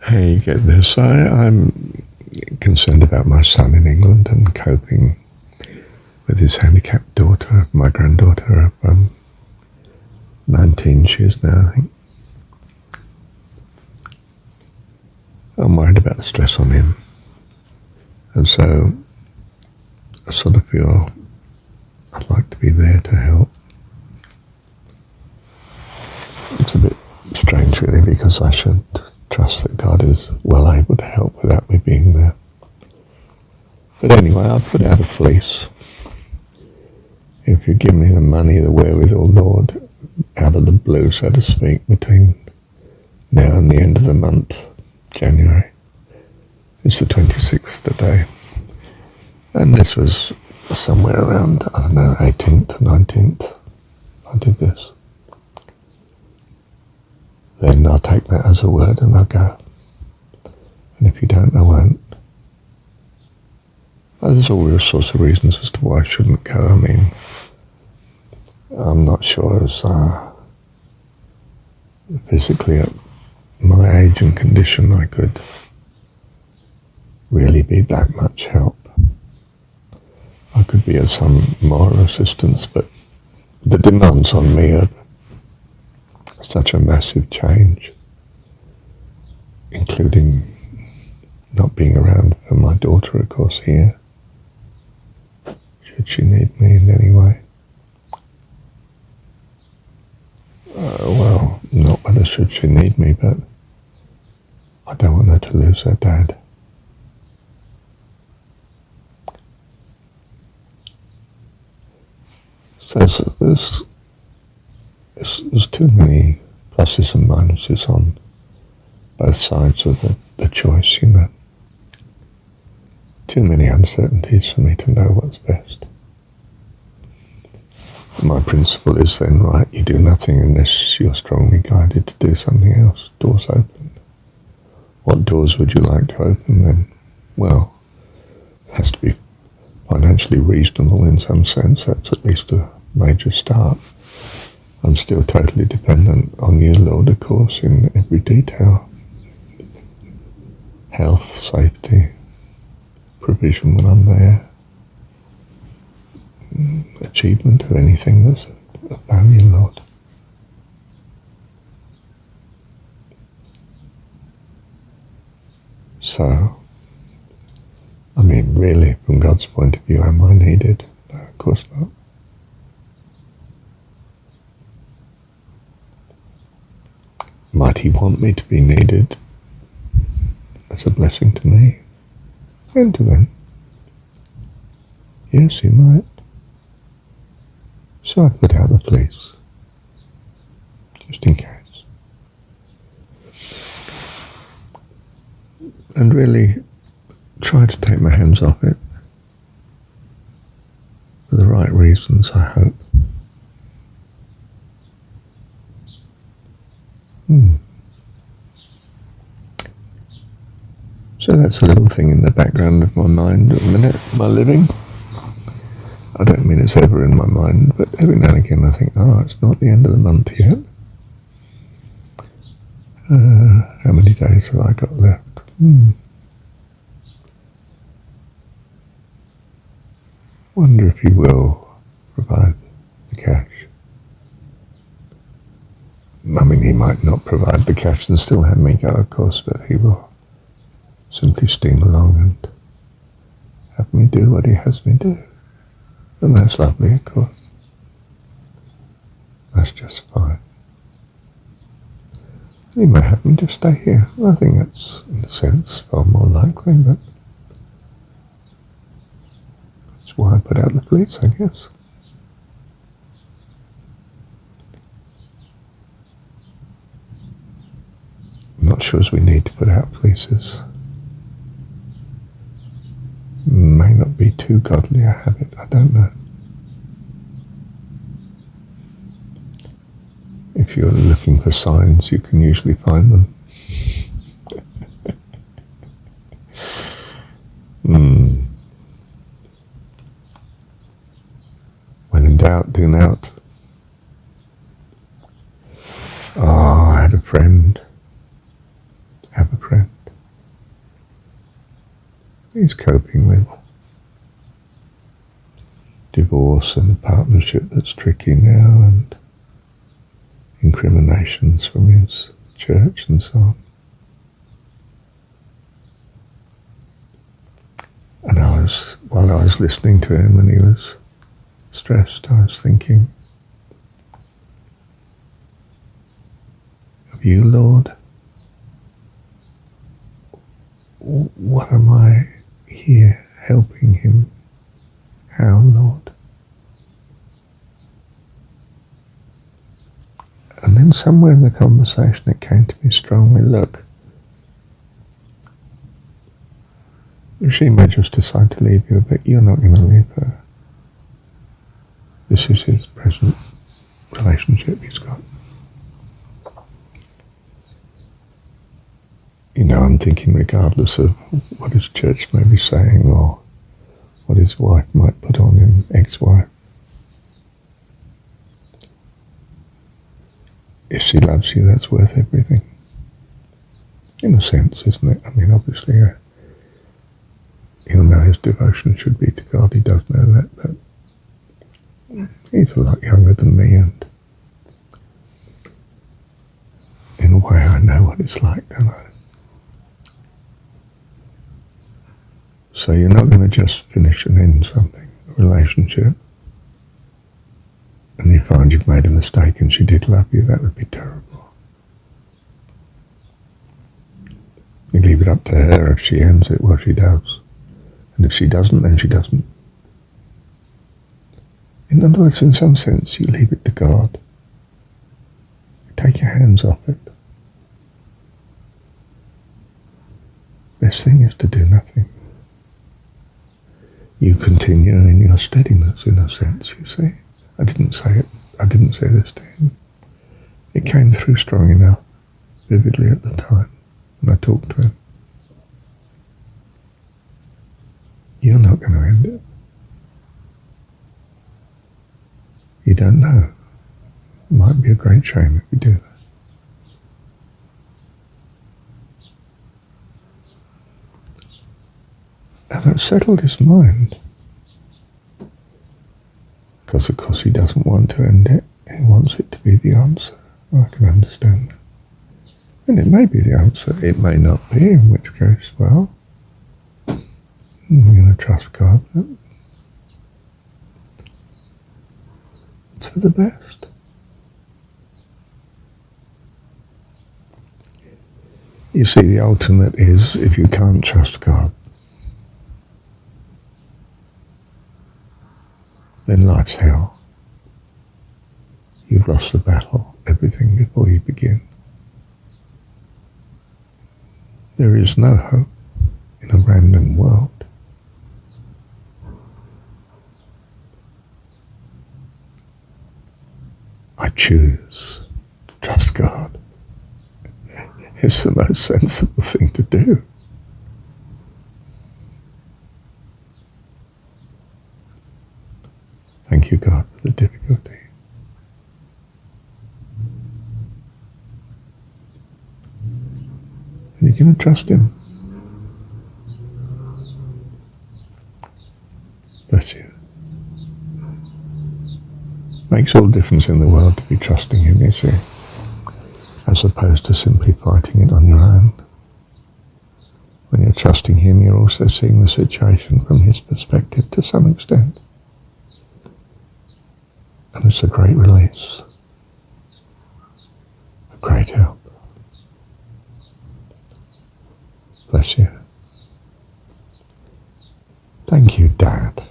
Hey, get this. I'm concerned about my son in England and coping with his handicapped daughter, my granddaughter of 19 she is now, I think. I'm worried about the stress on him. And so I sort of feel I'd like to be there to help. It's a bit strange really, because I should trust that God is well able to help without me being there. But anyway, I've put out a fleece. If you give me the money, the wherewithal, Lord, out of the blue, so to speak, between now and the end of the month, January, it's the 26th today. And this was somewhere around, 18th or 19th, I did this. Then I'll take that as a word and I'll go. And if you don't, I won't. There's all sorts of reasons as to why I shouldn't go. I mean, I'm not sure as physically at my age and condition I could really be that much help. I could be of some moral assistance, but the demands on me are such a massive change, including not being around for my daughter, of course, here, should she need me in any way. Well, not whether should she need me, but I don't want her to lose her dad. So there's too many pluses and minuses on both sides of the choice, you know. Too many uncertainties for me to know what's best. My principle is then, right, you do nothing unless you're strongly guided to do something else. Doors open. What doors would you like to open then? Well, it has to be financially reasonable in some sense. That's at least a major start. I'm still totally dependent on you, Lord, of course, in every detail. Health, safety, provision when I'm there, achievement of anything that's of value, Lord. So, I mean, really, from God's point of view, am I needed? No, of course not. Might he want me to be needed? That's a blessing to me and to them. Yes, he might. So I put out the fleece, just in case. And really try to take my hands off it for the right reasons, I hope. So that's a little thing in the background of my mind at the minute, my living. I don't mean it's ever in my mind, but every now and again I think, it's not the end of the month yet. How many days have I got left? Wonder if he will provide the cash. I mean, he might not provide the cash and still have me go, of course, but he will simply steam along and have me do what he has me do. And that's lovely, of course. That's just fine. He may have me just stay here. I think that's, in a sense, far more likely, but that's why I put out the fleece, I guess. I'm not sure as we need to put out fleeces. May not be too godly a habit, I don't know. If you're looking for signs, you can usually find them. When in doubt, doonout. I had a friend, have a friend, He's coping with divorce and a partnership that's tricky now, and incriminations from his church and so on. And while I was listening to him and he was stressed, I was thinking of you, Lord. What am I here helping him? How, Lord? And then somewhere in the conversation it came to me strongly, look, she may just decide to leave you, but you're not going to leave her. This is his present relationship he's got. You know, I'm thinking regardless of what his church may be saying or what his wife might put on him, ex-wife. If she loves you, that's worth everything. In a sense, isn't it? I mean, obviousobviously, he'll know his devotion should be to God. He does know that, but he's a lot younger than me, and in a way I know what it's like, don't I? So you're not going to just finish and end something, a relationship, and you find you've made a mistake and she did love you. That would be terrible. You leave it up to her. If she ends it, well, she does. And if she doesn't, then she doesn't. In other words, in some sense, you leave it to God. You take your hands off it. Best thing is to do nothing. You continue in your steadiness, in a sense, you see. I didn't say it. I didn't say this to him. It came through strong enough, vividly at the time, when I talked to him. You're not going to end it. You don't know. It might be a great shame if you do that. And it settled his mind. Because, of course, he doesn't want to end it. He wants it to be the answer. I can understand that. And it may be the answer. It may not be, in which case, well, we're going to trust God. But it's for the best. You see, the ultimate is if you can't trust God, then life's hell. You've lost the battle, everything before you begin. There is no hope in a random world. I choose to trust God. It's the most sensible thing to do. Thank you, God, for the difficulty. And you're going to trust him. Bless you. Makes all the difference in the world to be trusting him, you see, as opposed to simply fighting it on your own. When you're trusting him, you're also seeing the situation from his perspective to some extent. And it's a great release, a great help. Bless you. Thank you, Dad.